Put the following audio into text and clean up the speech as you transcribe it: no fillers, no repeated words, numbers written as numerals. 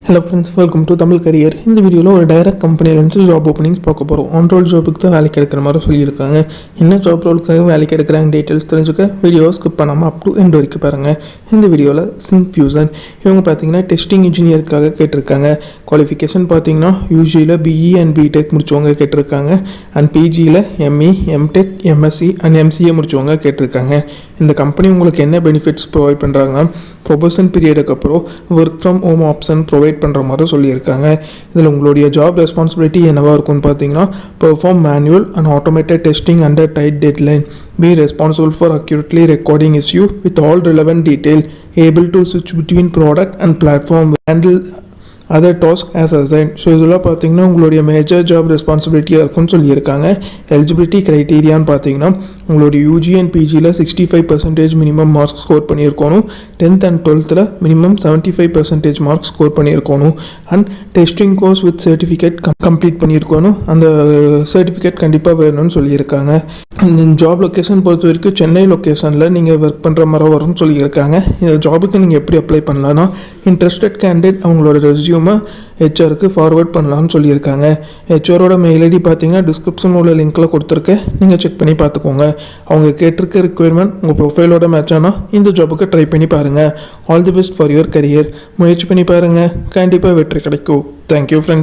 Hello friends, welcome to Tamil career. இந்த வீடியோவில் ஒரு டைரக்ட் கம்பெனிலேருந்து ஜாப் ஓப்பனிங்ஸ் பார்க்க போகிறோம். ஆன் ரோல் ஜாபுக்கு தான் வேலைக்கு எடுக்கிற மாதிரி சொல்லியிருக்காங்க. என்ன ஜாப் ரோலுக்காக வேலைக்கு எடுக்கிறாங்க டீட்டெயில்ஸ் தெரிஞ்சுக்க வீடியோவை ஸ்கிப் பண்ணாமல் அப் டு எண்ட் வரைக்கும் பாருங்கள். இந்த வீடியோவில் சிங்ஃபியூசன் இவங்க பார்த்தீங்கன்னா டெஸ்டிங் இன்ஜினியருக்காக கேட்டிருக்காங்க. குவாலிஃபிகேஷன் பார்த்தீங்கன்னா யூஜியில் பிஇ அண்ட் பிடெக் முடிச்சவங்க கேட்டிருக்காங்க. அண்ட் பிஜியில் ME, MTech, MSc and MCA முடிச்சவங்க கேட்டிருக்காங்க. இந்த கம்பெனி உங்களுக்கு என்ன பெனிஃபிட்ஸ் ப்ரொவைட் பண்ணுறாங்கன்னா, ப்ரொபோஷன் பீரியடுக்கு அப்புறம் work from home option provide பண்ணுற மாதிரி சொல்லியிருக்காங்க. இதில் உங்களுடைய ஜாப் ரெஸ்பான்சிபிலிட்டி என்னவாக இருக்கும்னு பார்த்தீங்கன்னா, perform manual and automated testing under tight deadline, be responsible for accurately recording issue with all relevant detail, able to switch between product and platform, handle other task as assign. So இதெல்லாம் பார்த்தீங்கன்னா உங்களுடைய major job ரெஸ்பான்சிபிலிட்டியாக இருக்கும்னு சொல்லியிருக்காங்க. Eligibility க்ரைட்டீரியான்னு பார்த்தீங்கன்னா, உங்களுடைய UG and பிஜியில் 65% minimum marks score பண்ணியிருக்கணும். 10th and 12th minimum 75% marks score பண்ணியிருக்கணும். And testing course with certificate complete பண்ணியிருக்கணும். அந்த சர்டிஃபிகேட் கண்டிப்பாக வேணும்னு சொல்லியிருக்காங்க. ஜாப் லொக்கேஷன் பொறுத்த வரைக்கும் சென்னை லொக்கேஷனில் நீங்கள் ஒர்க் பண்ணுற மாதிரி வரும்னு சொல்லியிருக்காங்க. இந்த ஜாபுக்கு நீங்கள் எப்படி அப்ளை பண்ணலான்னா, இன்ட்ரெஸ்டட் கேண்டிடேட் அவங்களோட ரெஸ்யூமை ஹெச்ஆருக்கு ஃபார்வர்ட் பண்ணலாம்னு சொல்லியிருக்காங்க. ஹெச்ஆரோட மெயில் ஐடி பார்த்தீங்கன்னா டிஸ்கிரிப்ஷன் உள்ள லிங்க்கில் கொடுத்துருக்கேன், நீங்கள் செக் பண்ணி பார்த்துக்கோங்க. அவங்க கேட்டிருக்க ரிக்வயர்மெண்ட் உங்கள் ப்ரொஃபைலோட மேட்ச் ஆனால் இந்த ஜாபுக்கு ட்ரை பண்ணி பாருங்கள். All the best for your career. முயற்சி பண்ணி பாருங்கள், கண்டிப்பாக வெற்றி கிடைக்கும். Thank you friends.